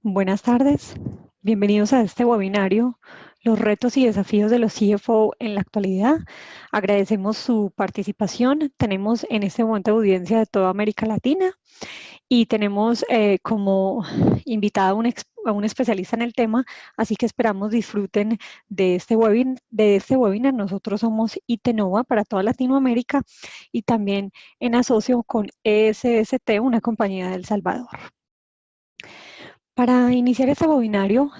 Buenas tardes, bienvenidos a este webinario, los retos y desafíos de los CFO en la actualidad. Agradecemos su participación. Tenemos en este momento audiencia de toda América Latina y tenemos como invitada a un especialista en el tema, así que esperamos disfruten de este webinar. Nosotros somos ITENOVA para toda Latinoamérica y también en asocio con ESST, una compañía de El Salvador. Para iniciar este webinario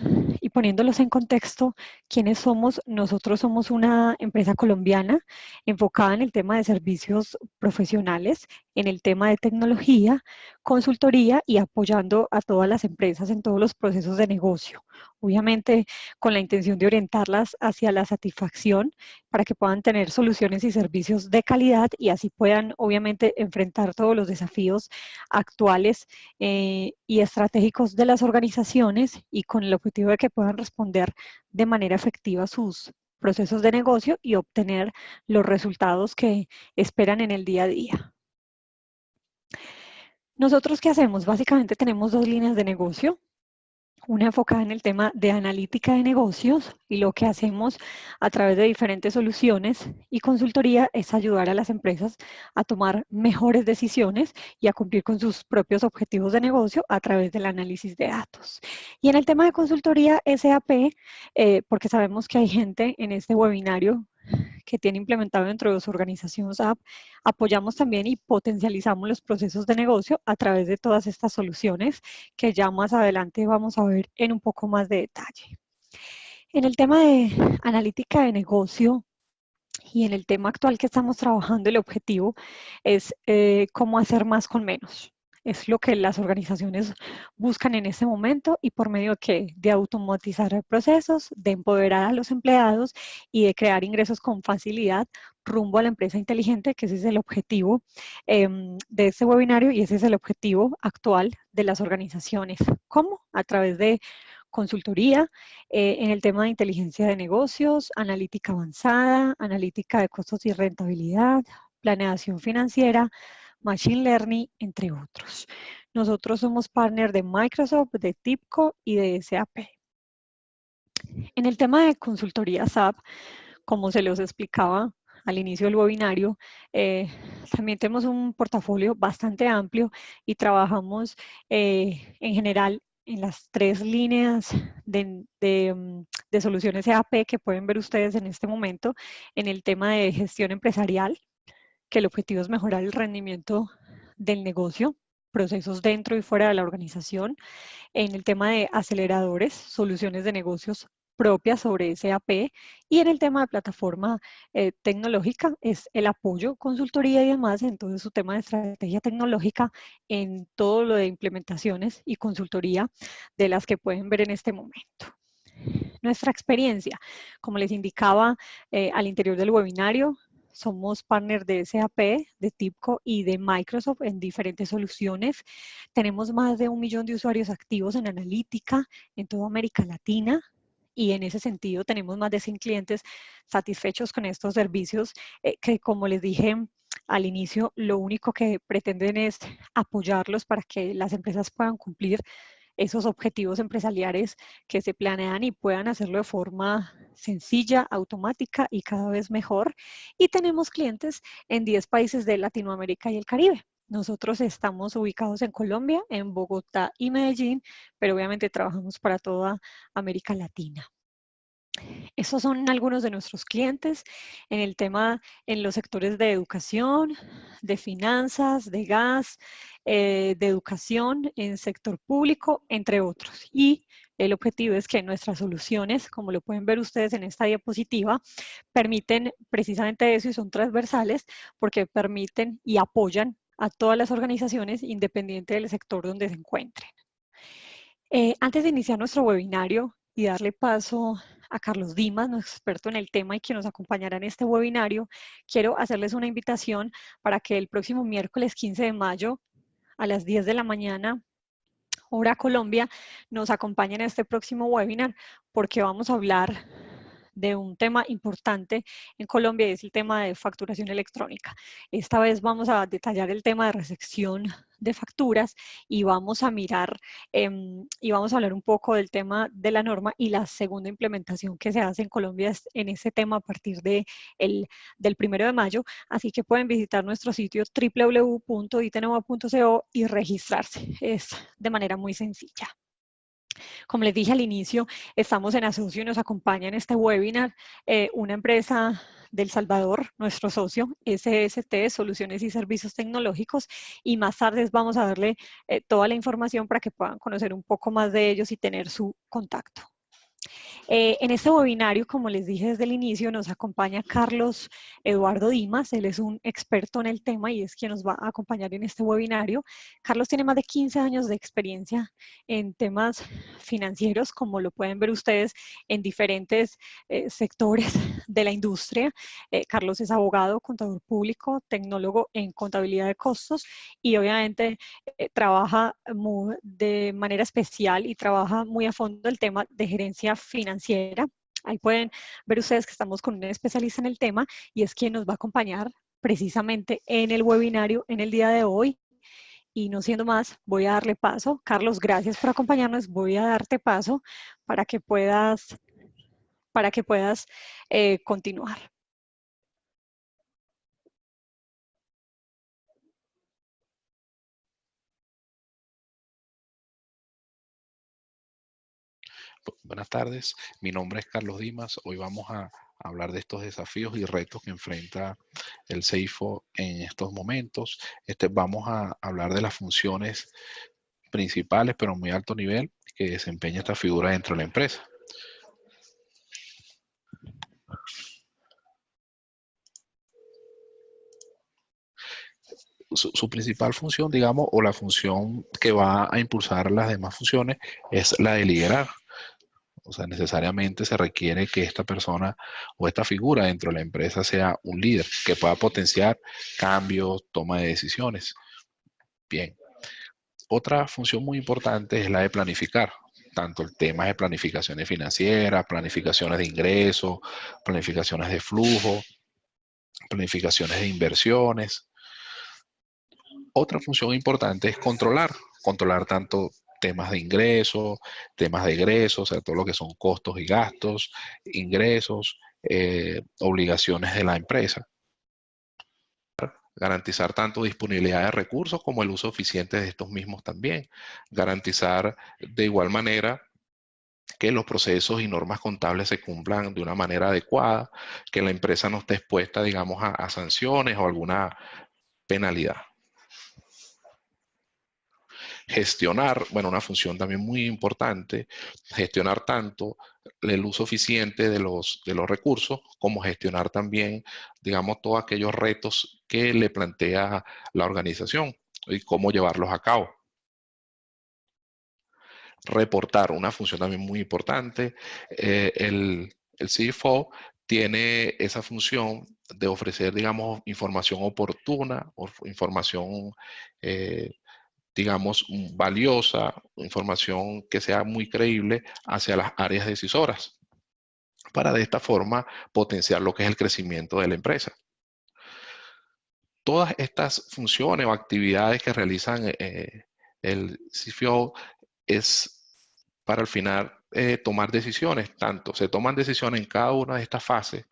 y poniéndolos en contexto, ¿quiénes somos? Nosotros somos una empresa colombiana enfocada en el tema de servicios profesionales, en el tema de tecnología, consultoría y apoyando a todas las empresas en todos los procesos de negocio. Obviamente con la intención de orientarlas hacia la satisfacción para que puedan tener soluciones y servicios de calidad y así puedan obviamente enfrentar todos los desafíos actuales y estratégicos de las organizaciones y con el objetivo de que puedan responder de manera efectiva a sus procesos de negocio y obtener los resultados que esperan en el día a día. ¿Nosotros qué hacemos? Básicamente tenemos dos líneas de negocio. Una enfocada en el tema de analítica de negocios y lo que hacemos a través de diferentes soluciones y consultoría es ayudar a las empresas a tomar mejores decisiones y a cumplir con sus propios objetivos de negocio a través del análisis de datos. Y en el tema de consultoría SAP, porque sabemos que hay gente en este webinario que tiene implementado dentro de su organización SAP, apoyamos también y potencializamos los procesos de negocio a través de todas estas soluciones que ya más adelante vamos a ver en un poco más de detalle. En el tema de analítica de negocio y en el tema actual que estamos trabajando, el objetivo es cómo hacer más con menos. Es lo que las organizaciones buscan en este momento y por medio de, ¿qué? De automatizar procesos, de empoderar a los empleados y de crear ingresos con facilidad rumbo a la empresa inteligente, que ese es el objetivo de este webinario y ese es el objetivo actual de las organizaciones. ¿Cómo? A través de consultoría en el tema de inteligencia de negocios, analítica avanzada, analítica de costos y rentabilidad, planeación financiera, machine learning, entre otros. Nosotros somos partner de Microsoft, de TIBCO y de SAP. En el tema de consultoría SAP, como se los explicaba al inicio del webinario, también tenemos un portafolio bastante amplio y trabajamos en general en las tres líneas de soluciones EAP que pueden ver ustedes en este momento, en el tema de gestión empresarial, que el objetivo es mejorar el rendimiento del negocio, procesos dentro y fuera de la organización, en el tema de aceleradores, soluciones de negocios propias sobre SAP y en el tema de plataforma tecnológica es el apoyo, consultoría y demás en todo su tema de estrategia tecnológica en todo lo de implementaciones y consultoría de las que pueden ver en este momento. Nuestra experiencia, como les indicaba al interior del webinario, somos partner de SAP, de TIBCO y de Microsoft en diferentes soluciones. Tenemos más de 1 millón de usuarios activos en analítica en toda América Latina y en ese sentido tenemos más de 100 clientes satisfechos con estos servicios que, como les dije al inicio, lo único que pretenden es apoyarlos para que las empresas puedan cumplir esos objetivos empresariales que se planean y puedan hacerlo de forma sencilla, automática y cada vez mejor. Y tenemos clientes en 10 países de Latinoamérica y el Caribe. Nosotros estamos ubicados en Colombia, en Bogotá y Medellín, pero obviamente trabajamos para toda América Latina. Esos son algunos de nuestros clientes en el tema, en los sectores de educación, de finanzas, de gas, de educación, en sector público, entre otros. Y el objetivo es que nuestras soluciones, como lo pueden ver ustedes en esta diapositiva, permiten precisamente eso y son transversales porque permiten y apoyan a todas las organizaciones independiente del sector donde se encuentren. Antes de iniciar nuestro webinario y darle paso a Carlos Dimas, nuestro experto en el tema y quien nos acompañará en este webinario, quiero hacerles una invitación para que el próximo miércoles 15 de mayo a las 10 de la mañana, hora Colombia, nos acompañen en este próximo webinar porque vamos a hablar de un tema importante en Colombia y es el tema de facturación electrónica. Esta vez vamos a detallar el tema de recepción de facturas y vamos a mirar y vamos a hablar un poco del tema de la norma y la segunda implementación que se hace en Colombia en ese tema a partir del 1 de mayo. Así que pueden visitar nuestro sitio www.itenova.co y registrarse. Es de manera muy sencilla. Como les dije al inicio, estamos en asocio y nos acompaña en este webinar una empresa del Salvador, nuestro socio, SST, Soluciones y Servicios Tecnológicos, y más tarde vamos a darle toda la información para que puedan conocer un poco más de ellos y tener su contacto. En este webinario, como les dije desde el inicio, nos acompaña Carlos Eduardo Dimas. Él es un experto en el tema y es quien nos va a acompañar en este webinario. Carlos tiene más de 15 años de experiencia en temas financieros, como lo pueden ver ustedes en diferentes sectores de la industria. Carlos es abogado, contador público, tecnólogo en contabilidad de costos y obviamente trabaja de manera especial y trabaja muy a fondo el tema de gerencia financiera. Ahí pueden ver ustedes que estamos con un especialista en el tema y es quien nos va a acompañar precisamente en el webinario en el día de hoy. Y no siendo más, voy a darle paso. Carlos, gracias por acompañarnos. Voy a darte paso para que puedas continuar. Buenas tardes, mi nombre es Carlos Dimas. Hoy vamos a hablar de estos desafíos y retos que enfrenta el CEIFO en estos momentos. Vamos a hablar de las funciones principales, pero a muy alto nivel, que desempeña esta figura dentro de la empresa. Su principal función, digamos, o la función que va a impulsar las demás funciones es la de liderar. O sea, necesariamente se requiere que esta persona o esta figura dentro de la empresa sea un líder que pueda potenciar cambios, toma de decisiones. Bien. Otra función muy importante es la de planificar, tanto el tema de planificaciones financieras, planificaciones de ingresos, planificaciones de flujo, planificaciones de inversiones. Otra función importante es controlar tanto temas de ingresos, temas de egresos, o sea, todo lo que son costos y gastos, ingresos, obligaciones de la empresa. Garantizar tanto disponibilidad de recursos como el uso eficiente de estos mismos también. Garantizar de igual manera que los procesos y normas contables se cumplan de una manera adecuada, que la empresa no esté expuesta, digamos, a sanciones o alguna penalidad. Gestionar, bueno, una función también muy importante, gestionar tanto el uso eficiente de los recursos, como gestionar también, digamos, todos aquellos retos que le plantea la organización y cómo llevarlos a cabo. Reportar, una función también muy importante. El CFO tiene esa función de ofrecer, digamos, información oportuna, o información digamos, valiosa, información que sea muy creíble hacia las áreas decisoras, para de esta forma potenciar lo que es el crecimiento de la empresa. Todas estas funciones o actividades que realizan el CFO es para al final tomar decisiones, tanto se toman decisiones en cada una de estas fases,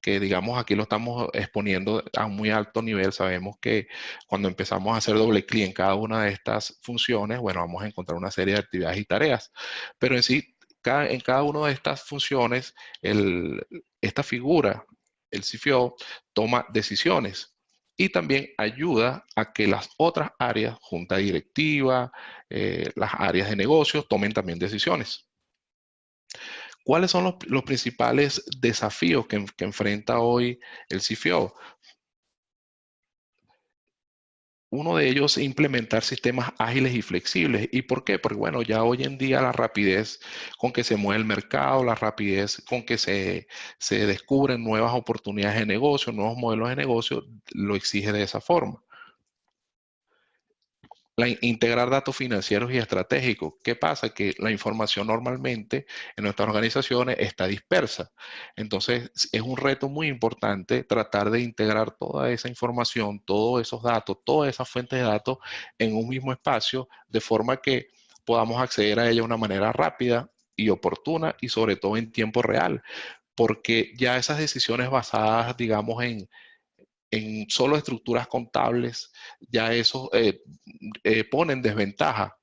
que digamos aquí lo estamos exponiendo a un muy alto nivel. Sabemos que cuando empezamos a hacer doble clic en cada una de estas funciones, bueno, vamos a encontrar una serie de actividades y tareas, pero en sí, en cada una de estas funciones, esta figura, el CFO, toma decisiones y también ayuda a que las otras áreas, junta directiva, las áreas de negocios, tomen también decisiones. ¿Cuáles son los principales desafíos que enfrenta hoy el CFO? Uno de ellos es implementar sistemas ágiles y flexibles. ¿Y por qué? Porque bueno, ya hoy en día la rapidez con que se mueve el mercado, la rapidez con que se descubren nuevas oportunidades de negocio, nuevos modelos de negocio, lo exige de esa forma. Integrar datos financieros y estratégicos. ¿Qué pasa? Que la información normalmente en nuestras organizaciones está dispersa. Entonces, es un reto muy importante tratar de integrar toda esa información, todos esos datos, todas esas fuentes de datos en un mismo espacio, de forma que podamos acceder a ella de una manera rápida y oportuna y sobre todo en tiempo real, porque ya esas decisiones basadas, digamos, en solo estructuras contables, ya eso pone en desventaja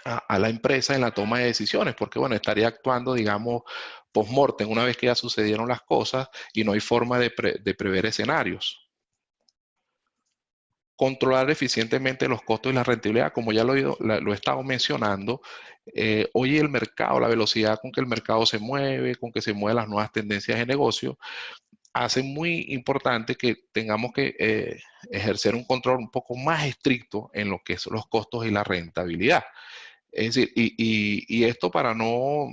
a la empresa en la toma de decisiones, porque bueno, estaría actuando, digamos, post-mortem, una vez que ya sucedieron las cosas y no hay forma de prever escenarios. Controlar eficientemente los costos y la rentabilidad, como ya lo he estado mencionando, hoy el mercado, la velocidad con que el mercado se mueve, con que se mueven las nuevas tendencias de negocio, hace muy importante que tengamos que ejercer un control un poco más estricto en lo que son los costos y la rentabilidad. Es decir, y esto para no,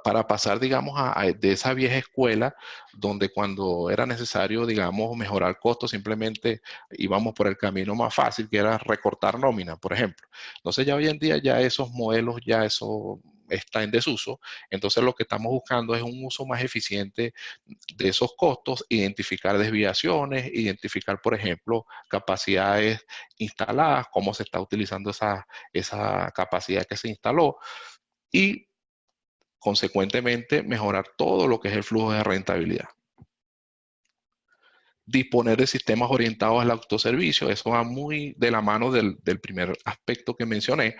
para pasar, digamos, de esa vieja escuela donde cuando era necesario, digamos, mejorar costos, simplemente íbamos por el camino más fácil, que era recortar nómina, por ejemplo. Entonces ya hoy en día ya esos modelos, ya eso está en desuso. Entonces lo que estamos buscando es un uso más eficiente de esos costos, identificar desviaciones, identificar, por ejemplo, capacidades instaladas, cómo se está utilizando esa capacidad que se instaló y consecuentemente mejorar todo lo que es el flujo de rentabilidad. Disponer de sistemas orientados al autoservicio, eso va muy de la mano del primer aspecto que mencioné,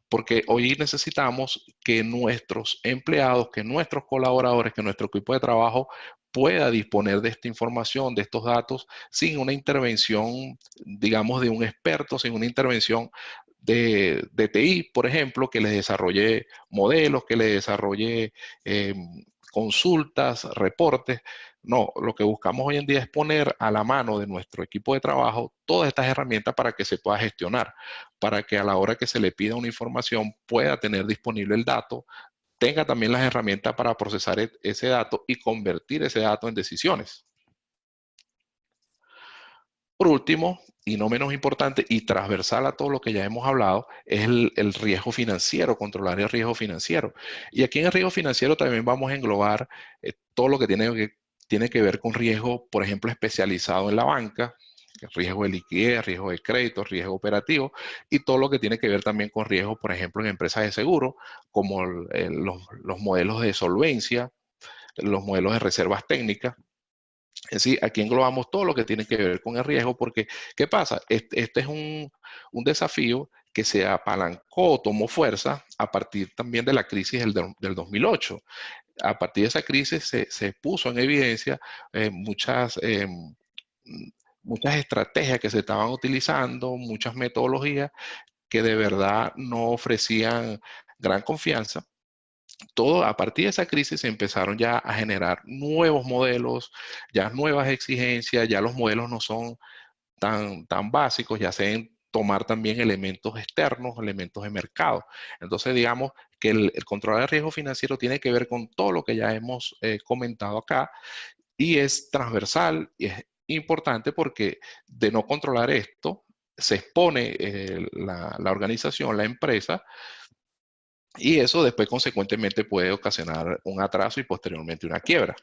porque hoy necesitamos que nuestros empleados, que nuestros colaboradores, que nuestro equipo de trabajo pueda disponer de esta información, de estos datos, sin una intervención, digamos, de un experto, sin una intervención de TI, por ejemplo, que les desarrolle modelos, que les desarrolle eh, consultas, reportes. No, lo que buscamos hoy en día es poner a la mano de nuestro equipo de trabajo todas estas herramientas para que se pueda gestionar, para que a la hora que se le pida una información pueda tener disponible el dato, tenga también las herramientas para procesar ese dato y convertir ese dato en decisiones. Por último, y no menos importante, y transversal a todo lo que ya hemos hablado, es el riesgo financiero, controlar el riesgo financiero. Y aquí en el riesgo financiero también vamos a englobar todo lo que tiene que ver con riesgo, por ejemplo, especializado en la banca, riesgo de liquidez, riesgo de crédito, riesgo operativo, y todo lo que tiene que ver también con riesgo, por ejemplo, en empresas de seguro, como los modelos de solvencia, los modelos de reservas técnicas. Es decir, aquí englobamos todo lo que tiene que ver con el riesgo, porque ¿qué pasa? Este es un desafío que se apalancó, tomó fuerza a partir también de la crisis del 2008. A partir de esa crisis se puso en evidencia muchas, muchas estrategias que se estaban utilizando, muchas metodologías que de verdad no ofrecían gran confianza. Todo a partir de esa crisis se empezaron ya a generar nuevos modelos, ya nuevas exigencias, ya los modelos no son tan básicos, ya se deben tomar también elementos externos, elementos de mercado. Entonces, digamos que el control del riesgo financiero tiene que ver con todo lo que ya hemos comentado acá y es transversal y es importante porque de no controlar esto, se expone la organización, la empresa, y eso después consecuentemente puede ocasionar un atraso y posteriormente una quiebra.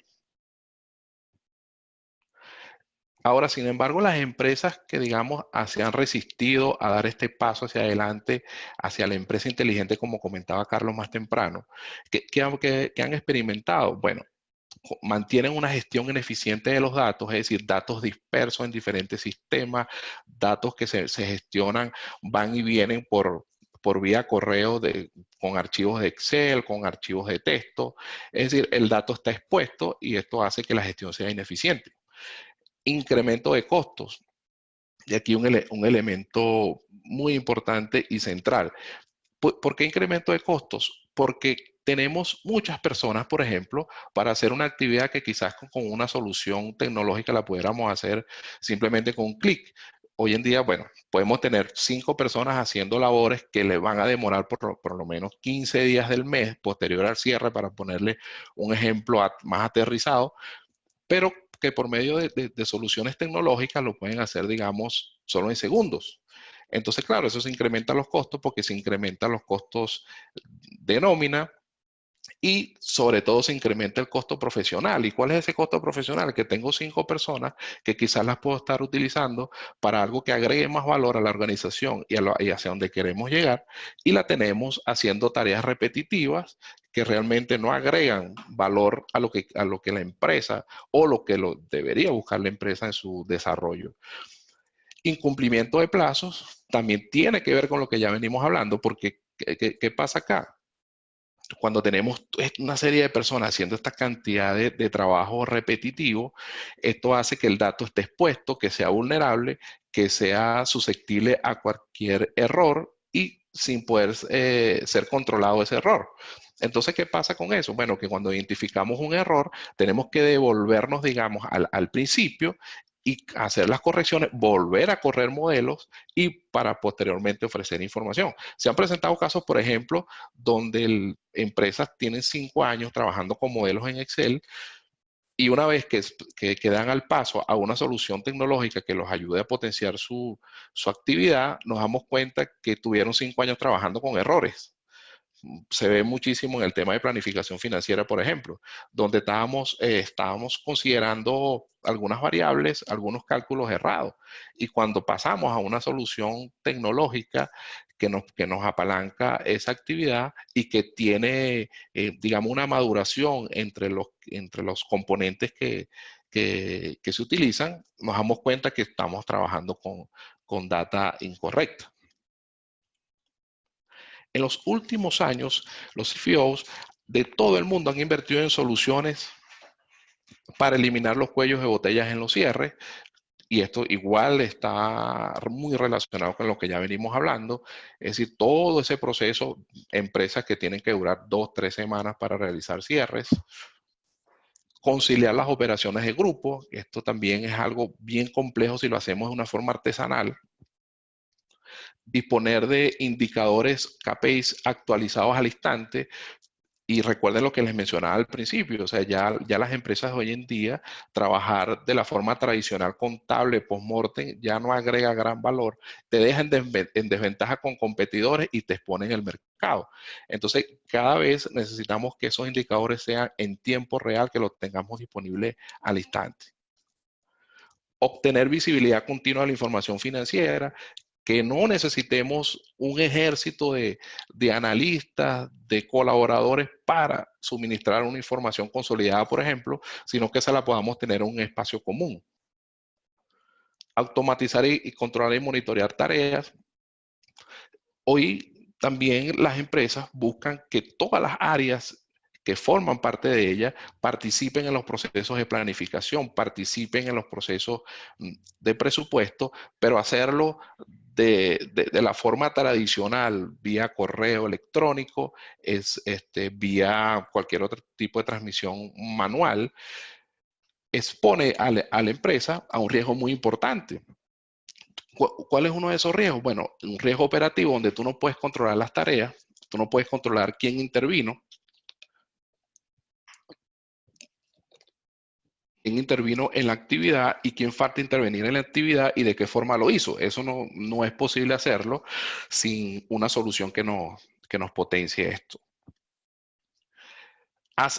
Ahora, sin embargo, las empresas que, digamos, se han resistido a dar este paso hacia adelante, hacia la empresa inteligente, como comentaba Carlos más temprano, que han experimentado, bueno, mantienen una gestión ineficiente de los datos, es decir, datos dispersos en diferentes sistemas, datos que se gestionan, van y vienen por vía correo con archivos de Excel, con archivos de texto, es decir, el dato está expuesto y esto hace que la gestión sea ineficiente. Incremento de costos. Y aquí un elemento muy importante y central. ¿Por qué incremento de costos? Porque tenemos muchas personas, por ejemplo, para hacer una actividad que quizás con una solución tecnológica la pudiéramos hacer simplemente con un clic. Hoy en día, bueno, podemos tener 5 personas haciendo labores que le van a demorar por lo menos 15 días del mes posterior al cierre, para ponerle un ejemplo más aterrizado, pero que por medio de soluciones tecnológicas lo pueden hacer, digamos, solo en segundos. Entonces, claro, eso se incrementa los costos porque se incrementan los costos de nómina y sobre todo se incrementa el costo profesional. ¿Y cuál es ese costo profesional? Que tengo 5 personas que quizás las puedo estar utilizando para algo que agregue más valor a la organización y hacia donde queremos llegar, y la tenemos haciendo tareas repetitivas que realmente no agregan valor a lo que la empresa o lo que debería buscar la empresa en su desarrollo. Incumplimiento de plazos también tiene que ver con lo que ya venimos hablando, porque ¿qué pasa acá? Cuando tenemos una serie de personas haciendo esta cantidad de trabajo repetitivo, esto hace que el dato esté expuesto, que sea vulnerable, que sea susceptible a cualquier error y sin poder ser controlado ese error. Entonces, ¿qué pasa con eso? Bueno, que cuando identificamos un error, tenemos que devolvernos, digamos, al principio y hacer las correcciones, volver a correr modelos y para posteriormente ofrecer información. Se han presentado casos, por ejemplo, donde empresas tienen 5 años trabajando con modelos en Excel y una vez que dan al paso a una solución tecnológica que los ayude a potenciar su actividad, nos damos cuenta que tuvieron 5 años trabajando con errores. Se ve muchísimo en el tema de planificación financiera, por ejemplo, donde estábamos considerando algunas variables, algunos cálculos errados. Y cuando pasamos a una solución tecnológica que nos apalanca esa actividad y que tiene, digamos, una maduración entre los componentes que se utilizan, nos damos cuenta que estamos trabajando con data incorrecta. En los últimos años, los CFOs de todo el mundo han invertido en soluciones para eliminar los cuellos de botellas en los cierres, y esto igual está muy relacionado con lo que ya venimos hablando, es decir, todo ese proceso, empresas que tienen que durar 2, 3 semanas para realizar cierres, conciliar las operaciones de grupo, esto también es algo bien complejo si lo hacemos de una forma artesanal, disponer de indicadores KPIs actualizados al instante. Y recuerden lo que les mencionaba al principio, o sea, ya las empresas hoy en día, trabajar de la forma tradicional contable post-mortem ya no agrega gran valor, te deja en desventaja con competidores y te expone en el mercado. Entonces, cada vez necesitamos que esos indicadores sean en tiempo real, que los tengamos disponibles al instante. Obtener visibilidad continua de la información financiera, que no necesitemos un ejército de analistas, de colaboradores para suministrar una información consolidada, por ejemplo, sino que esa la podamos tener en un espacio común. Automatizar y controlar y monitorear tareas. Hoy también las empresas buscan que todas las áreas que forman parte de ella participen en los procesos de planificación, participen en los procesos de presupuesto, pero hacerlo de la forma tradicional, vía correo electrónico, vía cualquier otro tipo de transmisión manual, expone a la empresa a un riesgo muy importante. ¿Cuál es uno de esos riesgos? Bueno, un riesgo operativo donde tú no puedes controlar las tareas, tú no puedes controlar quién intervino en la actividad y quién falta intervenir en la actividad y de qué forma lo hizo. Eso no es posible hacerlo sin una solución que nos potencie esto.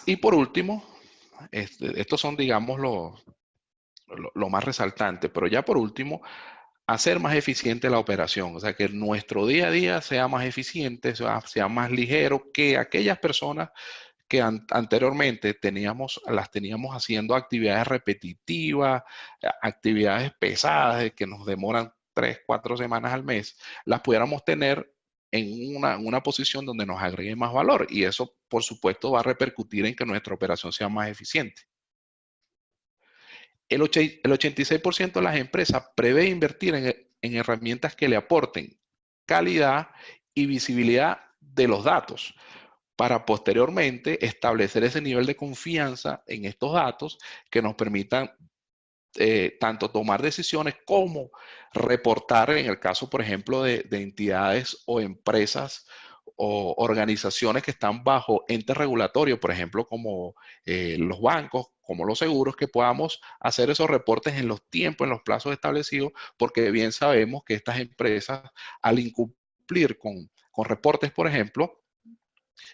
Y por último, estos son, digamos, lo más resaltante, pero ya por último, hacer más eficiente la operación, o sea, que nuestro día a día sea más eficiente, sea más ligero, que aquellas personas que anteriormente las teníamos haciendo actividades repetitivas, actividades pesadas que nos demoran 3, 4 semanas al mes, las pudiéramos tener en una posición donde nos agregue más valor, y eso, por supuesto, va a repercutir en que nuestra operación sea más eficiente. El 86% de las empresas prevé invertir en herramientas que le aporten calidad y visibilidad de los datos, para posteriormente establecer ese nivel de confianza en estos datos que nos permitan tanto tomar decisiones como reportar en el caso, por ejemplo, de entidades o empresas o organizaciones que están bajo entes regulatorios, por ejemplo, como los bancos, como los seguros, que podamos hacer esos reportes en los tiempos, en los plazos establecidos, porque bien sabemos que estas empresas, al incumplir con reportes, por ejemplo,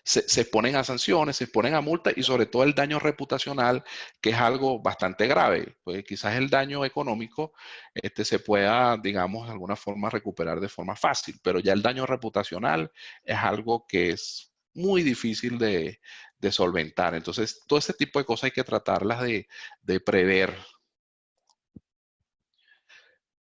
se exponen a sanciones, se exponen a multas y sobre todo el daño reputacional, que es algo bastante grave. Pues quizás el daño económico se pueda, digamos, de alguna forma recuperar de forma fácil, pero ya el daño reputacional es algo que es muy difícil de solventar. Entonces, todo ese tipo de cosas hay que tratarlas de prever.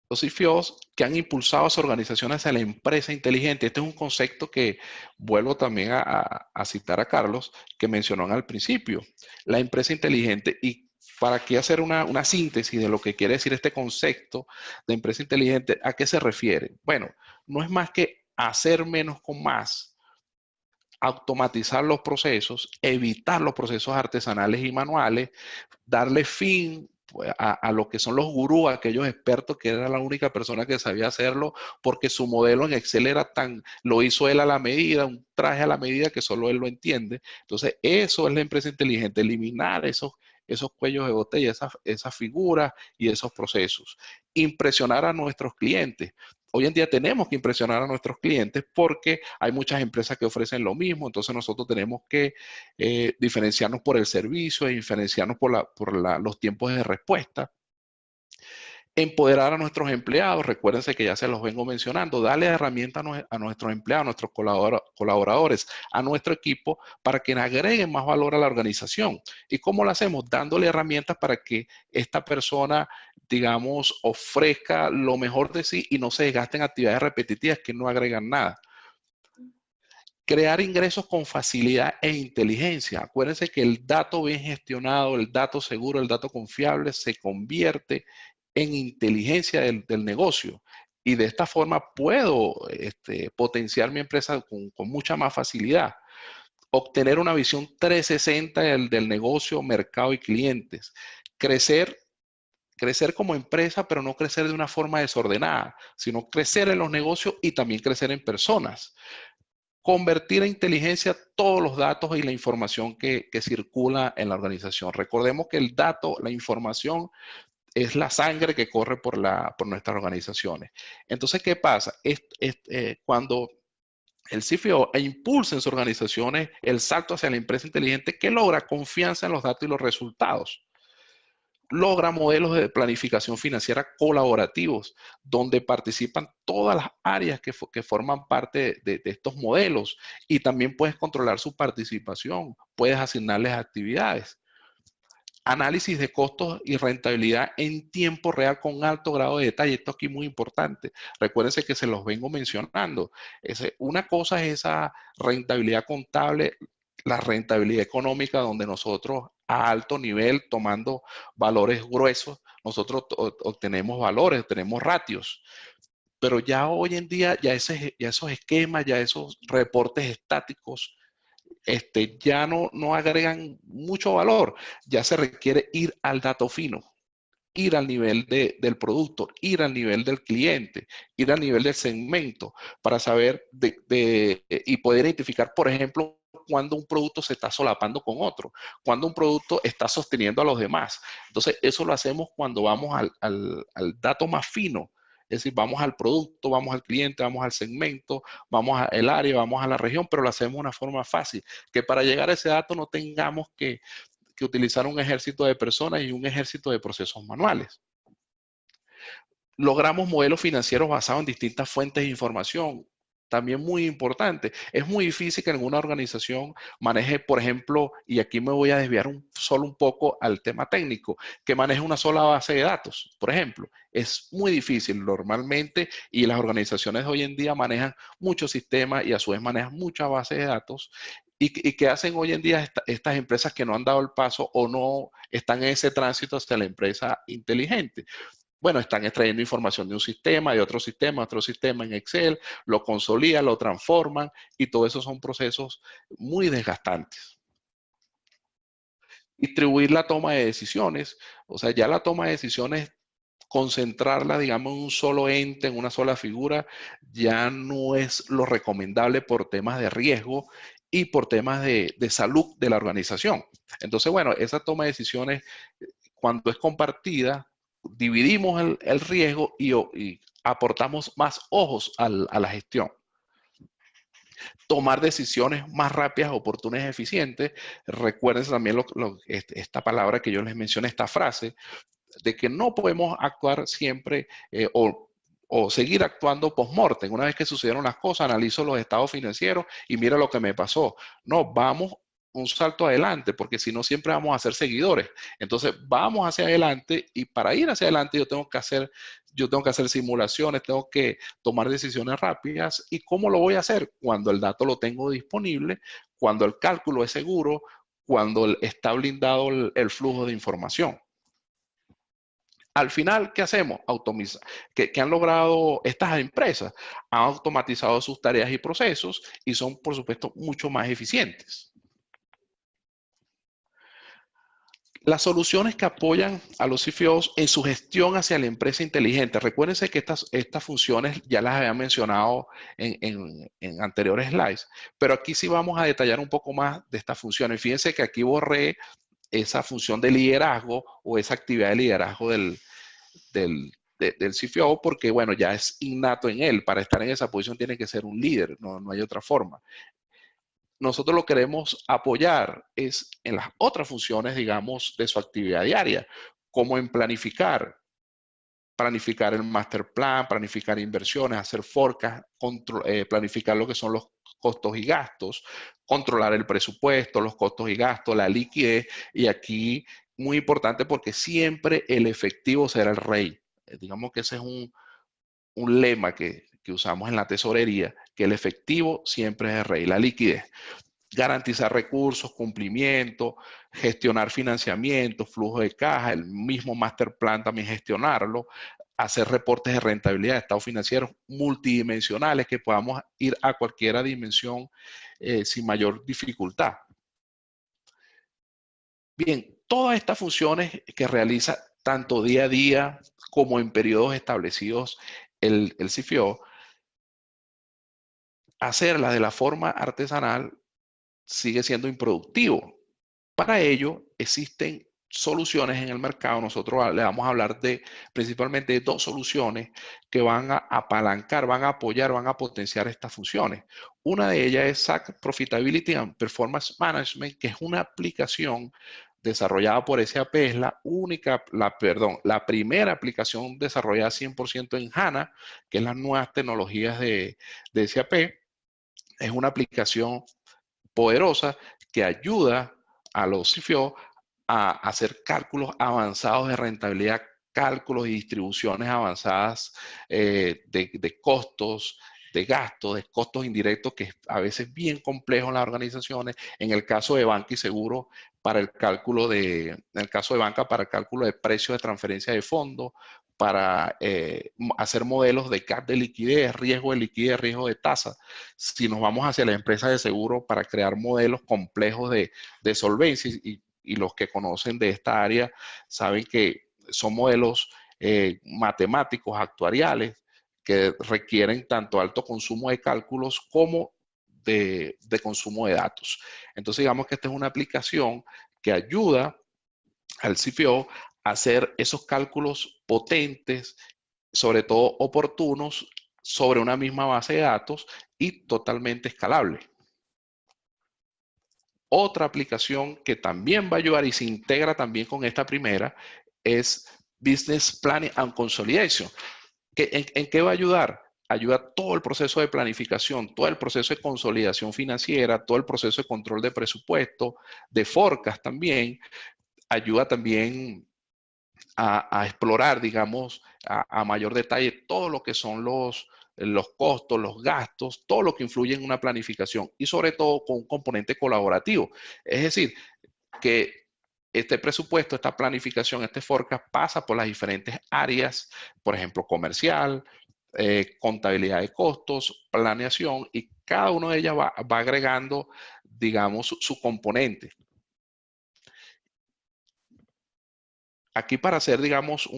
Los CFOs que han impulsado a sus organizaciones a la empresa inteligente. Este es un concepto que vuelvo también a citar a Carlos, que mencionó al principio. La empresa inteligente. Y para aquí hacer una síntesis de lo que quiere decir este concepto de empresa inteligente, ¿a qué se refiere? Bueno, no es más que hacer menos con más, automatizar los procesos, evitar los procesos artesanales y manuales, darle fin pues, a lo que son los gurús, aquellos expertos que era la única persona que sabía hacerlo, porque su modelo en Excel era lo hizo él a la medida, un traje a la medida que solo él lo entiende. Entonces, eso es la empresa inteligente, eliminar esos cuellos de botella, esas figuras y esos procesos. Impresionar a nuestros clientes. Hoy en día tenemos que impresionar a nuestros clientes porque hay muchas empresas que ofrecen lo mismo, entonces nosotros tenemos que diferenciarnos por el servicio, diferenciarnos por los tiempos de respuesta. Empoderar a nuestros empleados, recuérdense que ya se los vengo mencionando, darle herramientas a nuestros empleados, a nuestros colaboradores, a nuestro equipo, para que agreguen más valor a la organización. ¿Y cómo lo hacemos? Dándole herramientas para que esta persona, digamos, ofrezca lo mejor de sí y no se desgasten actividades repetitivas que no agregan nada. Crear ingresos con facilidad e inteligencia. Acuérdense que el dato bien gestionado, el dato seguro, el dato confiable se convierte en inteligencia del negocio. Y de esta forma puedo potenciar mi empresa con mucha más facilidad. Obtener una visión 360 del negocio, mercado y clientes. Crecer como empresa, pero no crecer de una forma desordenada, sino crecer en los negocios y también crecer en personas. Convertir en inteligencia todos los datos y la información que circula en la organización. Recordemos que el dato, la información, es la sangre que corre por nuestras organizaciones. Entonces, ¿qué pasa? Cuando el CFO impulsa en sus organizaciones el salto hacia la empresa inteligente, que logra confianza en los datos y los resultados. Logra modelos de planificación financiera colaborativos, donde participan todas las áreas que forman parte de estos modelos y también puedes controlar su participación, puedes asignarles actividades. Análisis de costos y rentabilidad en tiempo real con alto grado de detalle. Esto aquí es muy importante. Recuérdense que se los vengo mencionando. Una cosa es esa rentabilidad contable, la rentabilidad económica, donde nosotros a alto nivel, tomando valores gruesos, nosotros obtenemos valores, tenemos ratios. Pero ya hoy en día, ya esos esquemas, ya esos reportes estáticos, ya no agregan mucho valor. Ya se requiere ir al dato fino, ir al nivel del producto, ir al nivel del cliente, ir al nivel del segmento, para saber y poder identificar, por ejemplo, cuando un producto se está solapando con otro, cuando un producto está sosteniendo a los demás. Entonces, eso lo hacemos cuando vamos al dato más fino. Es decir, vamos al producto, vamos al cliente, vamos al segmento, vamos al área, vamos a la región, pero lo hacemos de una forma fácil, que para llegar a ese dato no tengamos que utilizar un ejército de personas y un ejército de procesos manuales. Logramos modelos financieros basados en distintas fuentes de información. También muy importante. Es muy difícil que ninguna organización maneje, por ejemplo, y aquí me voy a desviar solo un poco al tema técnico, que maneje una sola base de datos, por ejemplo. Es muy difícil normalmente y las organizaciones de hoy en día manejan muchos sistemas y a su vez manejan muchas bases de datos. ¿Y qué hacen hoy en día estas empresas que no han dado el paso o no están en ese tránsito hacia la empresa inteligente? Bueno, están extrayendo información de un sistema, de otro sistema en Excel, lo consolidan, lo transforman y todo eso son procesos muy desgastantes. Distribuir la toma de decisiones, o sea, ya la toma de decisiones concentrarla, digamos, en un solo ente, en una sola figura, ya no es lo recomendable por temas de riesgo y por temas de salud de la organización. Entonces, bueno, esa toma de decisiones, cuando es compartida, dividimos el riesgo y aportamos más ojos a la gestión. Tomar decisiones más rápidas, oportunas y eficientes. Recuerden también esta palabra que yo les mencioné, esta frase, de que no podemos actuar siempre o seguir actuando post-mortem. Una vez que sucedieron las cosas, analizo los estados financieros y mira lo que me pasó. No, vamos un salto adelante, porque si no siempre vamos a ser seguidores. Entonces, vamos hacia adelante y para ir hacia adelante yo tengo que hacer simulaciones, tengo que tomar decisiones rápidas. ¿Y cómo lo voy a hacer? Cuando el dato lo tengo disponible, cuando el cálculo es seguro, cuando está blindado el flujo de información. Al final, ¿qué hacemos? ¿Qué han logrado estas empresas? Han automatizado sus tareas y procesos y son, por supuesto, mucho más eficientes. Las soluciones que apoyan a los CFOs en su gestión hacia la empresa inteligente. Recuérdense que estas funciones ya las había mencionado en anteriores slides, pero aquí sí vamos a detallar un poco más de estas funciones. Fíjense que aquí borré esa función de liderazgo o esa actividad de liderazgo del CFO, porque bueno, ya es innato en él. Para estar en esa posición tiene que ser un líder, no hay otra forma. Nosotros lo queremos apoyar es en las otras funciones, digamos, de su actividad diaria, como en planificar el master plan, planificar inversiones, hacer forecast, planificar lo que son los costos y gastos, controlar el presupuesto, los costos y gastos, la liquidez, y aquí muy importante porque siempre el efectivo será el rey. Digamos que ese es un lema que usamos en la tesorería, que el efectivo siempre es el rey, la liquidez. Garantizar recursos, cumplimiento, gestionar financiamiento, flujo de caja, el mismo master plan también gestionarlo, hacer reportes de rentabilidad de estados financieros multidimensionales que podamos ir a cualquier dimensión sin mayor dificultad. Bien, todas estas funciones que realiza tanto día a día como en periodos establecidos el CFO, hacerlas de la forma artesanal sigue siendo improductivo. Para ello existen soluciones en el mercado. Nosotros le vamos a hablar principalmente de dos soluciones que van a apalancar, van a apoyar, van a potenciar estas funciones. Una de ellas es SAC Profitability and Performance Management, que es una aplicación desarrollada por SAP. Es la primera aplicación desarrollada 100% en HANA, que es las nuevas tecnologías de SAP. Es una aplicación poderosa que ayuda a los CFO a hacer cálculos avanzados de rentabilidad, cálculos y distribuciones avanzadas de costos, de gastos, de costos indirectos, que a veces es bien complejo en las organizaciones. En el caso de banca y seguro, para el cálculo en el caso de banca, para el cálculo de precios de transferencia de fondos, para hacer modelos de CAP de liquidez, riesgo de liquidez, riesgo de tasa. Si nos vamos hacia la empresa de seguro para crear modelos complejos de solvencia, y los que conocen de esta área saben que son modelos matemáticos, actuariales, que requieren tanto alto consumo de cálculos como de consumo de datos. Entonces, digamos que esta es una aplicación que ayuda al CFO a hacer esos cálculos potentes, sobre todo oportunos, sobre una misma base de datos y totalmente escalable. Otra aplicación que también va a ayudar y se integra también con esta primera es Business Planning and Consolidation. ¿En qué va a ayudar? Ayuda todo el proceso de planificación, todo el proceso de consolidación financiera, todo el proceso de control de presupuesto, de forecast también. Ayuda también a explorar, digamos, a mayor detalle todo lo que son los costos, los gastos, todo lo que influye en una planificación y sobre todo con un componente colaborativo. Es decir, que este presupuesto, esta planificación, este forecast pasa por las diferentes áreas, por ejemplo, comercial, contabilidad de costos, planeación, y cada una de ellas va agregando, digamos, su componente. Aquí para hacer, digamos,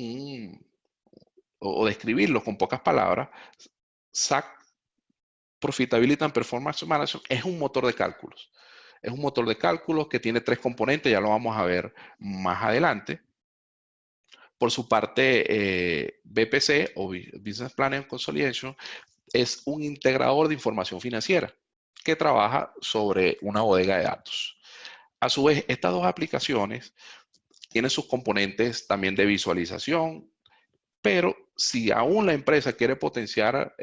o describirlo con pocas palabras, SAC Profitability and Performance Management es un motor de cálculos. Es un motor de cálculos que tiene 3 componentes, ya lo vamos a ver más adelante. Por su parte, BPC o Business Planning and Consolidation es un integrador de información financiera que trabaja sobre una bodega de datos. A su vez, estas dos aplicaciones tienen sus componentes también de visualización, pero si aún la empresa quiere potenciar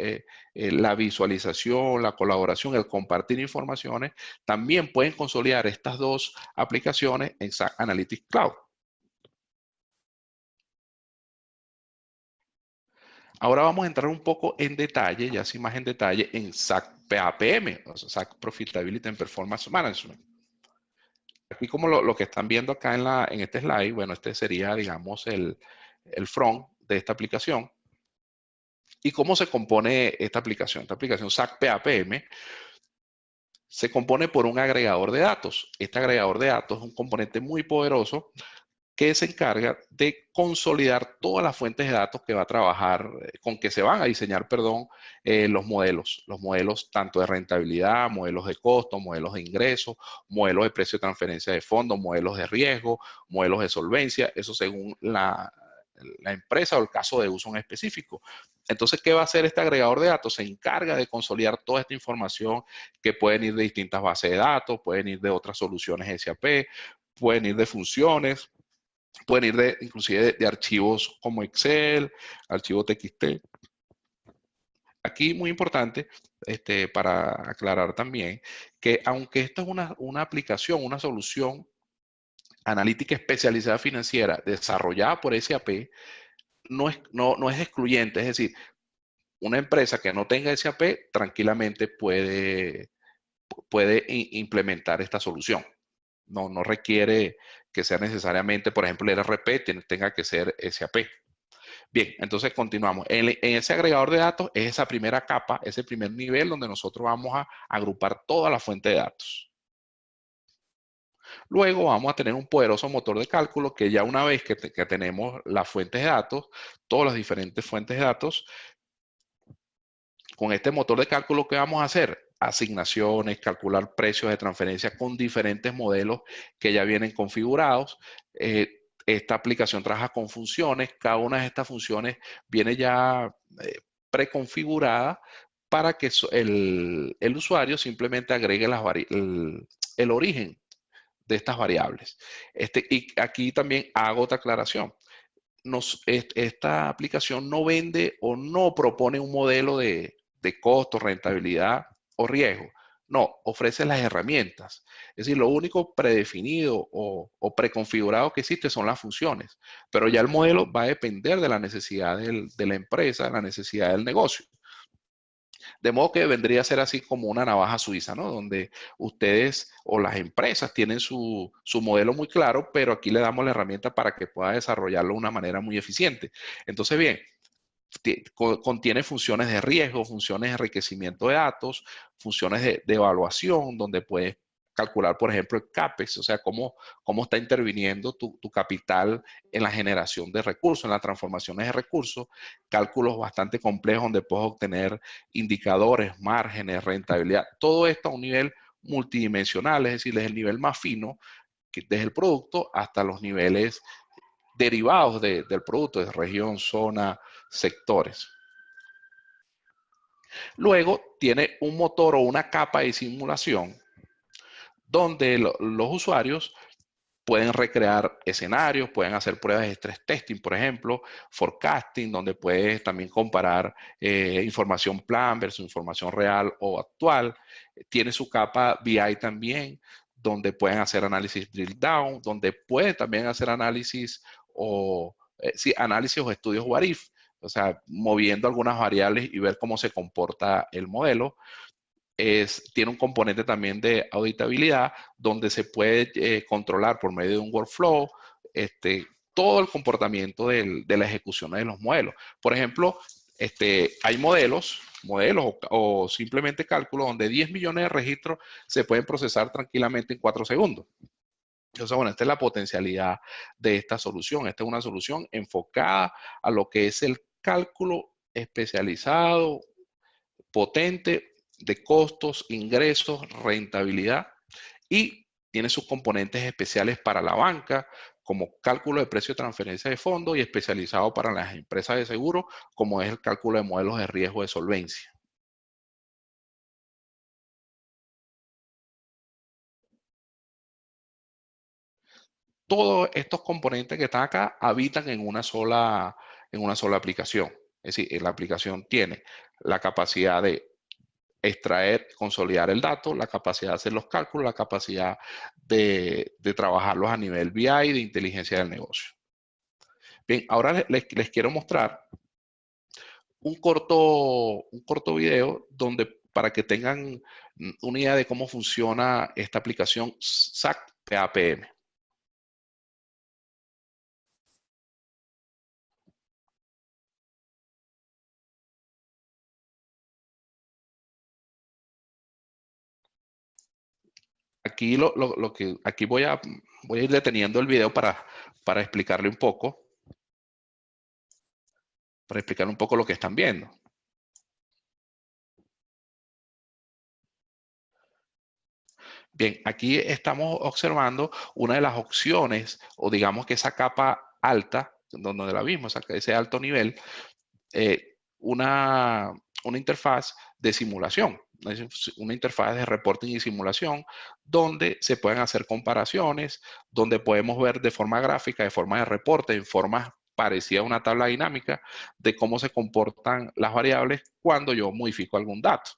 la visualización, la colaboración, el compartir informaciones, también pueden consolidar estas dos aplicaciones en SAC Analytics Cloud. Ahora vamos a entrar un poco en detalle, ya sin más en detalle, en SAC PAPM, o sea, SAC Profitability and Performance Management. Aquí como lo que están viendo acá en este slide, bueno, este sería, digamos, el front de esta aplicación. ¿Y cómo se compone esta aplicación? Esta aplicación SAC PAPM se compone por un agregador de datos. Este agregador de datos es un componente muy poderoso que se encarga de consolidar todas las fuentes de datos que va a trabajar, con que se van a diseñar, perdón, los modelos tanto de rentabilidad, modelos de costo, modelos de ingresos, modelos de precio de transferencia de fondos, modelos de riesgo, modelos de solvencia, eso según la empresa o el caso de uso en específico. Entonces, ¿qué va a hacer este agregador de datos? Se encarga de consolidar toda esta información que pueden ir de distintas bases de datos, pueden ir de otras soluciones SAP, pueden ir de funciones, pueden ir inclusive de archivos como Excel, archivos TXT. Aquí muy importante, para aclarar también, que aunque esta es una aplicación, una solución analítica especializada financiera desarrollada por SAP, no es excluyente. Es decir, una empresa que no tenga SAP tranquilamente puede implementar esta solución. No requiere que sea necesariamente, por ejemplo, el ERP tenga que ser SAP. Bien, entonces continuamos. En ese agregador de datos es esa primera capa, ese primer nivel donde nosotros vamos a agrupar toda la fuente de datos. Luego vamos a tener un poderoso motor de cálculo que ya una vez que tenemos las fuentes de datos, todas las diferentes fuentes de datos, con este motor de cálculo, ¿qué vamos a hacer? Asignaciones, calcular precios de transferencia con diferentes modelos que ya vienen configurados. Esta aplicación trabaja con funciones. Cada una de estas funciones viene ya preconfigurada para que el usuario simplemente agregue el origen de estas variables. Y aquí también hago otra aclaración. Esta aplicación no vende o no propone un modelo de costo, rentabilidad o riesgo. No, ofrece las herramientas. Es decir, lo único predefinido o preconfigurado que existe son las funciones, pero ya el modelo va a depender de la necesidad de la empresa, de la necesidad del negocio. De modo que vendría a ser así como una navaja suiza, ¿no? Donde ustedes o las empresas tienen su modelo muy claro, pero aquí le damos la herramienta para que pueda desarrollarlo de una manera muy eficiente. Entonces, bien, contiene funciones de riesgo, funciones de enriquecimiento de datos, funciones de evaluación, donde puedes calcular, por ejemplo, el CAPEX, o sea, cómo está interviniendo tu capital en la generación de recursos, en las transformaciones de recursos, cálculos bastante complejos donde puedes obtener indicadores, márgenes, rentabilidad, todo esto a un nivel multidimensional, es decir, desde el nivel más fino, desde el producto hasta los niveles derivados del producto, de región, zona, sectores. Luego tiene un motor o una capa de simulación donde los usuarios pueden recrear escenarios, pueden hacer pruebas de stress testing, por ejemplo, forecasting, donde puedes también comparar información plan versus información real o actual. Tiene su capa BI también, donde pueden hacer análisis drill down, donde pueden también hacer análisis análisis o estudios what if, o sea, moviendo algunas variables y ver cómo se comporta el modelo. Tiene un componente también de auditabilidad donde se puede controlar por medio de un workflow todo el comportamiento de la ejecución de los modelos. Por ejemplo, hay modelos o simplemente cálculos donde 10 millones de registros se pueden procesar tranquilamente en 4 segundos. Entonces, bueno, esta es la potencialidad de esta solución. Esta es una solución enfocada a lo que es el cálculo especializado, potente de costos, ingresos, rentabilidad, y tiene sus componentes especiales para la banca, como cálculo de precio de transferencia de fondos, y especializado para las empresas de seguro, como es el cálculo de modelos de riesgo de solvencia. Todos estos componentes que están acá habitan en una sola aplicación. Es decir, la aplicación tiene la capacidad de extraer, consolidar el dato, la capacidad de hacer los cálculos, la capacidad de trabajarlos a nivel BI, de inteligencia del negocio. Bien, ahora les quiero mostrar un corto video para que tengan una idea de cómo funciona esta aplicación SAC PAPM. Aquí aquí voy a ir deteniendo el video para explicarle un poco, lo que están viendo. Bien, aquí estamos observando una de las opciones, o digamos que esa capa alta, donde la vimos, ese alto nivel, una interfaz de simulación, una interfaz de reporting y simulación, donde se pueden hacer comparaciones, donde podemos ver de forma gráfica, de forma de reporte, en forma parecida a una tabla dinámica, de cómo se comportan las variables cuando yo modifico algún dato.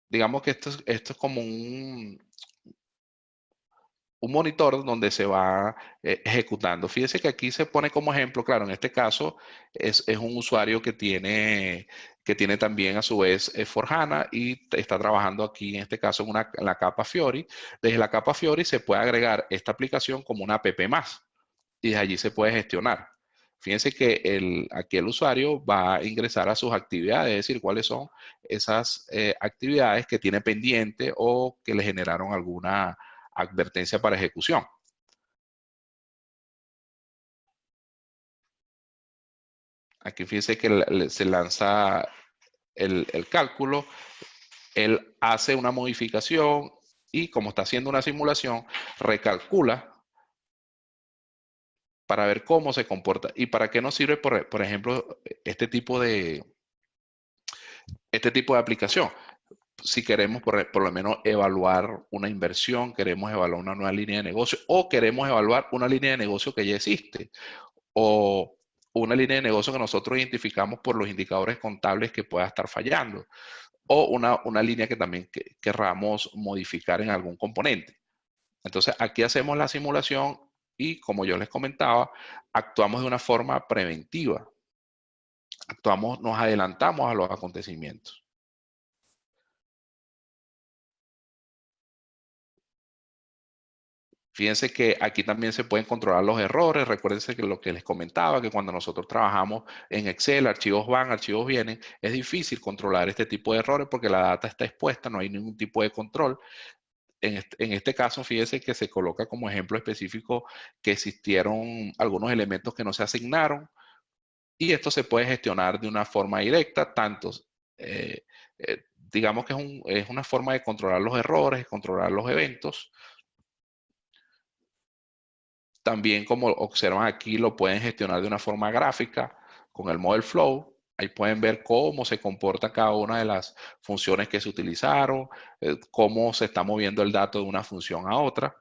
Digamos que esto es como un monitor donde se va ejecutando. Fíjese que aquí se pone como ejemplo, claro, en este caso es un usuario que tiene también a su vez For HANA y está trabajando aquí, en este caso, en la capa Fiori. Desde la capa Fiori se puede agregar esta aplicación como una app más y desde allí se puede gestionar. Fíjense que aquí el usuario va a ingresar a sus actividades, es decir, cuáles son esas actividades que tiene pendiente o que le generaron alguna advertencia para ejecución. Aquí fíjense que se lanza el cálculo, él hace una modificación y como está haciendo una simulación, recalcula para ver cómo se comporta. ¿Y para qué nos sirve, por ejemplo, este tipo de aplicación? Si queremos por lo menos evaluar una inversión, queremos evaluar una nueva línea de negocio o queremos evaluar una línea de negocio que ya existe o una línea de negocio que nosotros identificamos por los indicadores contables que pueda estar fallando o una línea que también querramos modificar en algún componente. Entonces aquí hacemos la simulación y, como yo les comentaba, actuamos de una forma preventiva. Nos adelantamos a los acontecimientos. Fíjense que aquí también se pueden controlar los errores. Recuérdense que lo que les comentaba, que cuando nosotros trabajamos en Excel, archivos van, archivos vienen, es difícil controlar este tipo de errores porque la data está expuesta, no hay ningún tipo de control. En este caso, fíjense que se coloca como ejemplo específico que existieron algunos elementos que no se asignaron y esto se puede gestionar de una forma directa, digamos que es una forma de controlar los errores, controlar los eventos. También, como observan aquí, lo pueden gestionar de una forma gráfica con el Model Flow. Ahí pueden ver cómo se comporta cada una de las funciones que se utilizaron, cómo se está moviendo el dato de una función a otra.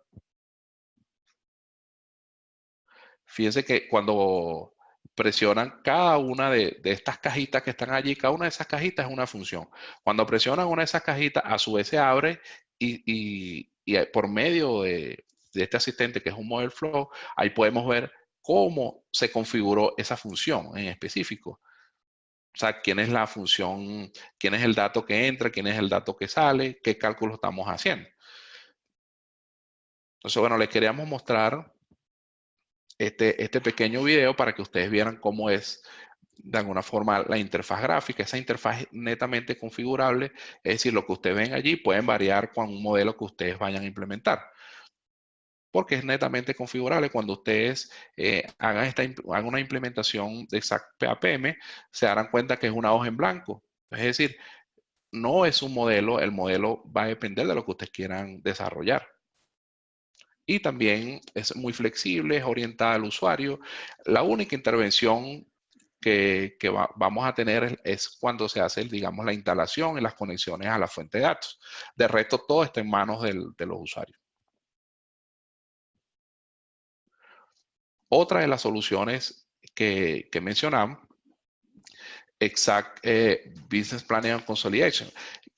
Fíjense que cuando presionan cada una de estas cajitas que están allí, cada una de esas cajitas es una función. Cuando presionan una de esas cajitas, a su vez se abre y por medio de este asistente que es un Model Flow, ahí podemos ver cómo se configuró esa función en específico. O sea, quién es la función, quién es el dato que entra, quién es el dato que sale, qué cálculo estamos haciendo. Entonces, bueno, les queríamos mostrar este pequeño video para que ustedes vieran cómo es de alguna forma la interfaz gráfica. Esa interfaz es netamente configurable, es decir, lo que ustedes ven allí pueden variar con un modelo que ustedes vayan a implementar. porque es netamente configurable. Cuando ustedes hagan una implementación de Exact APM, se darán cuenta que es una hoja en blanco. Es decir, no es un modelo, el modelo va a depender de lo que ustedes quieran desarrollar. Y también es muy flexible, es orientada al usuario. La única intervención que vamos a tener es cuando se hace, digamos, la instalación y las conexiones a la fuente de datos. De resto, todo está en manos de los usuarios. Otra de las soluciones que mencionamos, Exact Business Planning and Consolidation.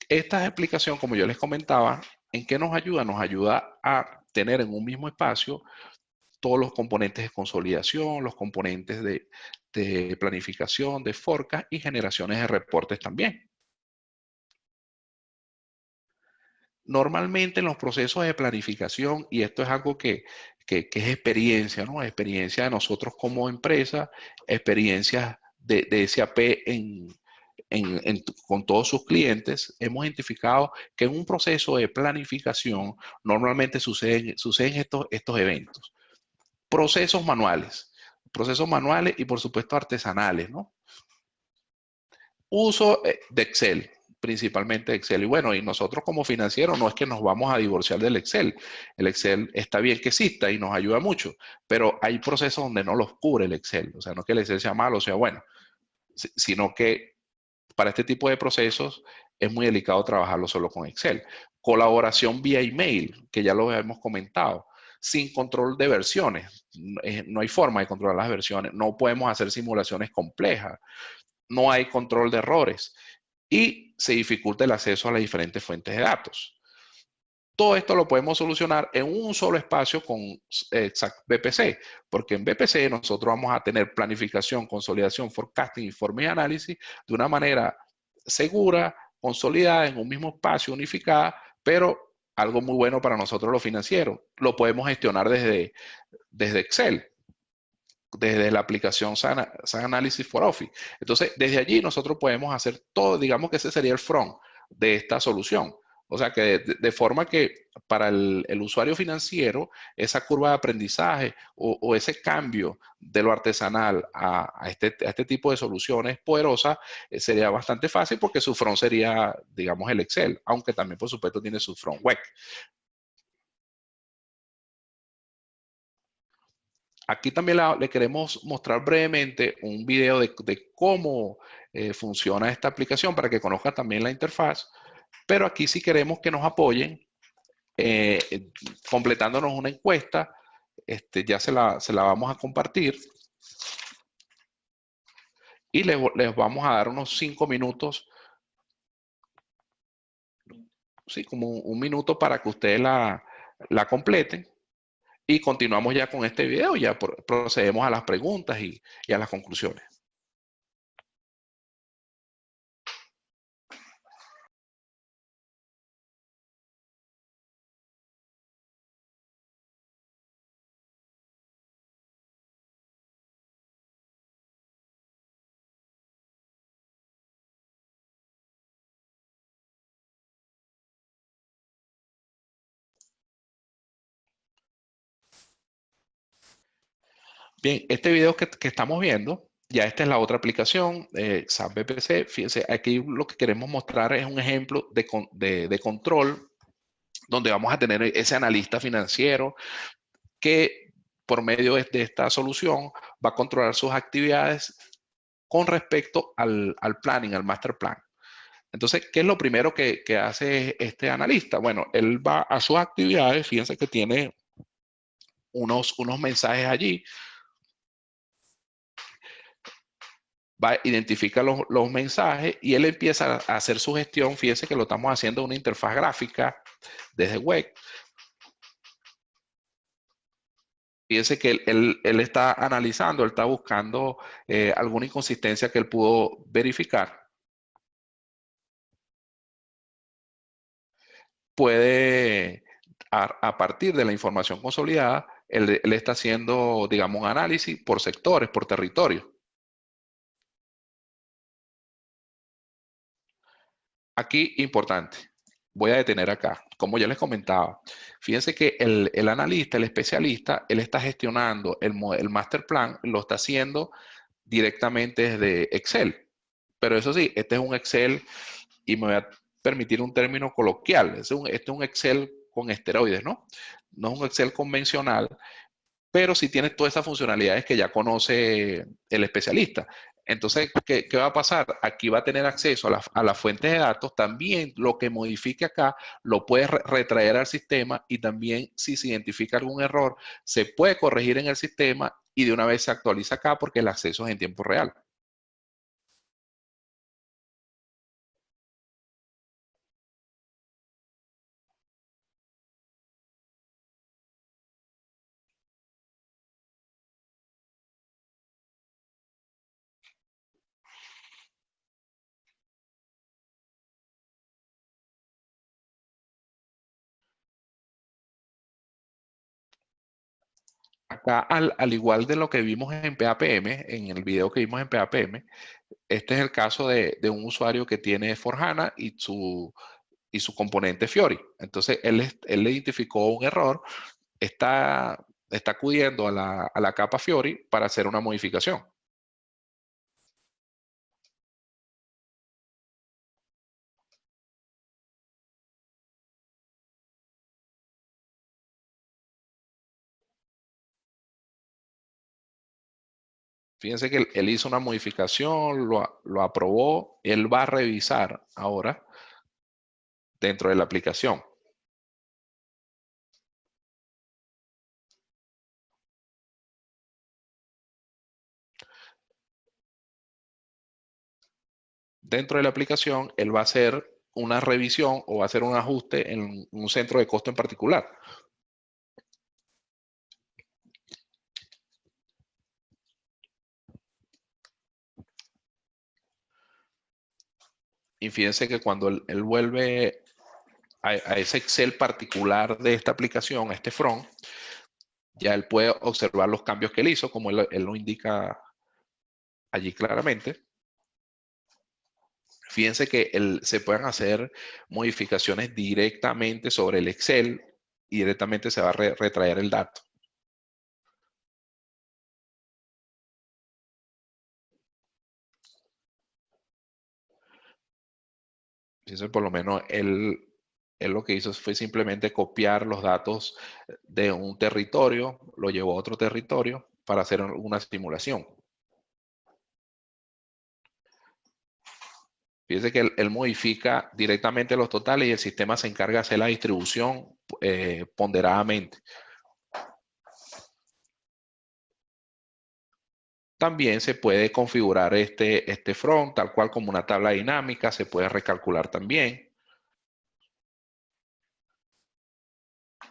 Esta explicación, como yo les comentaba, ¿en qué nos ayuda? Nos ayuda a tener en un mismo espacio todos los componentes de consolidación, los componentes de planificación, de forecast y generaciones de reportes también. Normalmente en los procesos de planificación, y esto es algo que es experiencia, ¿no? Experiencia de nosotros como empresa, experiencias de SAP con todos sus clientes, hemos identificado que en un proceso de planificación normalmente suceden estos eventos. Procesos manuales y por supuesto artesanales, ¿no? Uso de Excel, principalmente Excel. Y bueno, y nosotros como financieros no es que nos vamos a divorciar del Excel. El Excel está bien que exista y nos ayuda mucho, pero hay procesos donde no los cubre el Excel. O sea, no es que el Excel sea malo o sea bueno, sino que para este tipo de procesos es muy delicado trabajarlo solo con Excel. Colaboración vía email, que ya lo hemos comentado. Sin control de versiones. No hay forma de controlar las versiones. No podemos hacer simulaciones complejas. No hay control de errores. Y se dificulta el acceso a las diferentes fuentes de datos. Todo esto lo podemos solucionar en un solo espacio con Exact BPC, porque en BPC nosotros vamos a tener planificación, consolidación, forecasting, informe y análisis de una manera segura, consolidada, en un mismo espacio, unificada, pero algo muy bueno para nosotros los financieros. Lo podemos gestionar desde Excel, desde la aplicación SAN Analysis for Office. Entonces, desde allí nosotros podemos hacer todo, digamos que ese sería el front de esta solución. O sea que de forma que para el usuario financiero, esa curva de aprendizaje o ese cambio de lo artesanal a este tipo de soluciones poderosas sería bastante fácil porque su front sería, digamos, el Excel, aunque también, por supuesto, tiene su front web. Aquí también le queremos mostrar brevemente un video de cómo funciona esta aplicación para que conozcan también la interfaz, pero aquí sí queremos que nos apoyen completándonos una encuesta. Ya se la vamos a compartir y les vamos a dar unos 5 minutos, sí, como un minuto para que ustedes la completen y continuamos ya con este video, ya procedemos a las preguntas y a las conclusiones. Bien, este video que estamos viendo, ya esta es la otra aplicación, SAP BPC. Fíjense, aquí lo que queremos mostrar es un ejemplo de control donde vamos a tener ese analista financiero que por medio de esta solución va a controlar sus actividades con respecto al planning, al master plan. Entonces, ¿qué es lo primero que hace este analista? Bueno, él va a sus actividades, fíjense que tiene unos mensajes allí. Identifica los mensajes y él empieza a hacer su gestión. Fíjense que lo estamos haciendo en una interfaz gráfica desde web. Fíjense que él está analizando, él está buscando alguna inconsistencia que él pudo verificar. Puede, a partir de la información consolidada, él está haciendo, digamos, un análisis por sectores, por territorio. Aquí, importante, voy a detener acá. Como ya les comentaba, fíjense que el analista, el especialista, él está gestionando el master plan, lo está haciendo directamente desde Excel. Pero eso sí, este es un Excel y me voy a permitir un término coloquial. Este es un Excel con esteroides, ¿no? No es un Excel convencional, pero sí tiene todas esas funcionalidades que ya conoce el especialista. Entonces, ¿qué va a pasar? Aquí va a tener acceso a la fuente de datos, también lo que modifique acá lo puede retraer al sistema y también si se identifica algún error, se puede corregir en el sistema y de una vez se actualiza acá porque el acceso es en tiempo real. Acá, al igual de lo que vimos en PAPM, en el video que vimos en PAPM, este es el caso de un usuario que tiene Forjana y su componente Fiori. Entonces, él le identificó un error, está acudiendo a la capa Fiori para hacer una modificación. Fíjense que él hizo una modificación, lo aprobó, él va a revisar ahora dentro de la aplicación. Dentro de la aplicación, él va a hacer una revisión o va a hacer un ajuste en un centro de costo en particular. Y fíjense que cuando él vuelve a ese Excel particular de esta aplicación, a este front, ya él puede observar los cambios que él hizo, como él lo indica allí claramente. Fíjense que se pueden hacer modificaciones directamente sobre el Excel y directamente se va a retraer el dato. Fíjense, por lo menos él lo que hizo fue simplemente copiar los datos de un territorio, lo llevó a otro territorio para hacer una simulación. Fíjense que él modifica directamente los totales y el sistema se encarga de hacer la distribución ponderadamente. También se puede configurar este front tal cual como una tabla dinámica, se puede recalcular también.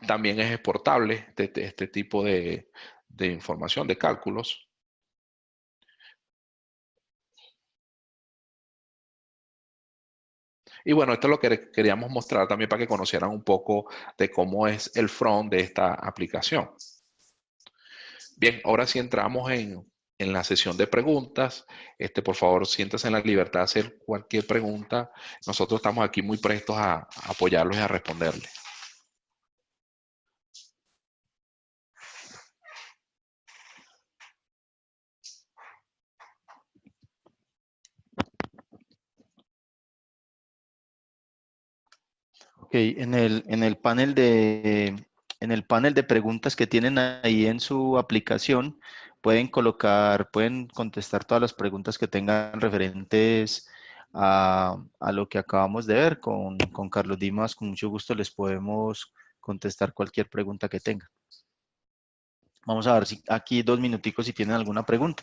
También es exportable este tipo de información, de cálculos. Y bueno, esto es lo que queríamos mostrar también para que conocieran un poco de cómo es el front de esta aplicación. Bien, ahora sí entramos en la sesión de preguntas. Por favor, siéntase en la libertad de hacer cualquier pregunta. Nosotros estamos aquí muy prestos a apoyarlos y a responderles. Ok, en el panel de preguntas que tienen ahí en su aplicación, pueden contestar todas las preguntas que tengan referentes a lo que acabamos de ver con Carlos Dimas. Con mucho gusto les podemos contestar cualquier pregunta que tengan. Vamos a ver si aquí 2 minuticos si tienen alguna pregunta.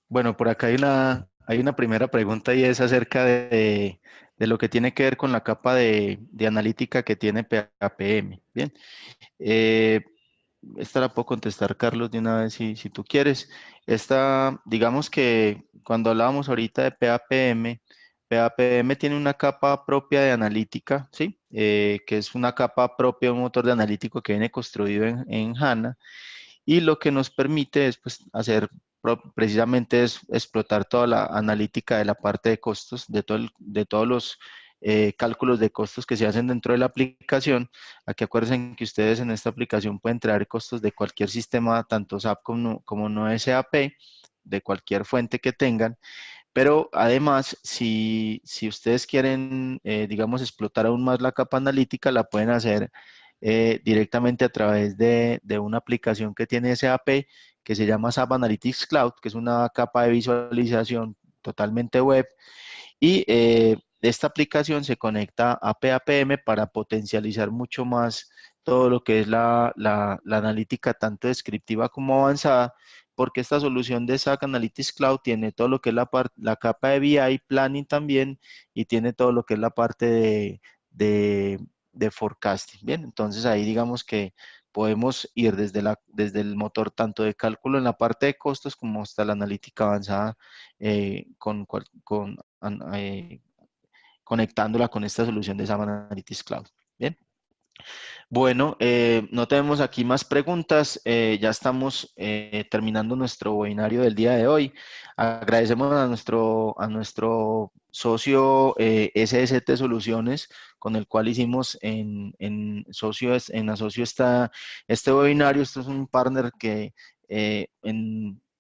Bueno, por acá hay una primera pregunta y es acerca de lo que tiene que ver con la capa de analítica que tiene PAPM. Bien, eh, esta la puedo contestar, Carlos, de una vez si tú quieres. Esta, digamos que cuando hablábamos ahorita de PAPM, PAPM tiene una capa propia de analítica, ¿sí? Que es una capa propia de un motor de analítico que viene construido en HANA y lo que nos permite es pues, hacer precisamente es explotar toda la analítica de la parte de costos, de todos los cálculos de costos que se hacen dentro de la aplicación. Aquí acuérdense que ustedes en esta aplicación pueden traer costos de cualquier sistema, tanto SAP como no SAP, de cualquier fuente que tengan. Pero además, si ustedes quieren, digamos, explotar aún más la capa analítica, la pueden hacer directamente a través de una aplicación que tiene SAP, que se llama SAP Analytics Cloud, que es una capa de visualización totalmente web. Y esta aplicación se conecta a PAPM para potencializar mucho más todo lo que es la analítica, tanto descriptiva como avanzada, porque esta solución de SAP Analytics Cloud tiene todo lo que es la capa de BI, Planning también, y tiene todo lo que es la parte de forecasting. Bien, entonces ahí digamos que podemos ir desde el motor tanto de cálculo en la parte de costos como hasta la analítica avanzada conectándola con esta solución de SAP Analytics Cloud. Bien. Bueno, no tenemos aquí más preguntas. Ya estamos terminando nuestro webinario del día de hoy. Agradecemos a nuestro socio SST Soluciones, con el cual hicimos en asocio este webinario. Esto es un partner que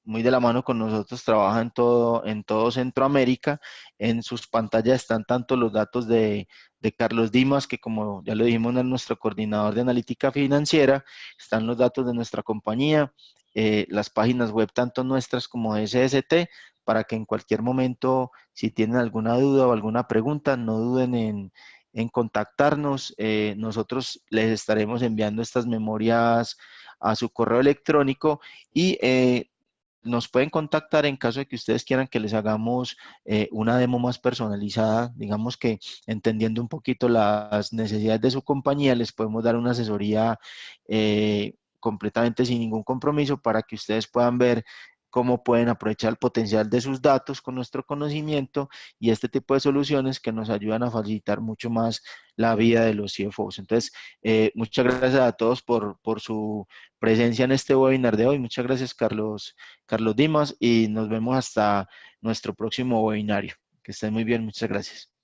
muy de la mano con nosotros trabaja en todo Centroamérica. En sus pantallas están tanto los datos de Carlos Dimas, que como ya lo dijimos, es nuestro coordinador de analítica financiera. Están los datos de nuestra compañía, las páginas web tanto nuestras como de SST, para que en cualquier momento, si tienen alguna duda o alguna pregunta, no duden en contactarnos. Nosotros les estaremos enviando estas memorias a su correo electrónico y nos pueden contactar en caso de que ustedes quieran que les hagamos una demo más personalizada, digamos que entendiendo un poquito las necesidades de su compañía, les podemos dar una asesoría completamente sin ningún compromiso para que ustedes puedan ver cómo pueden aprovechar el potencial de sus datos con nuestro conocimiento y este tipo de soluciones que nos ayudan a facilitar mucho más la vida de los CFOs. Entonces, muchas gracias a todos por su presencia en este webinar de hoy. Muchas gracias, Carlos Dimas, y nos vemos hasta nuestro próximo webinario. Que estén muy bien, muchas gracias.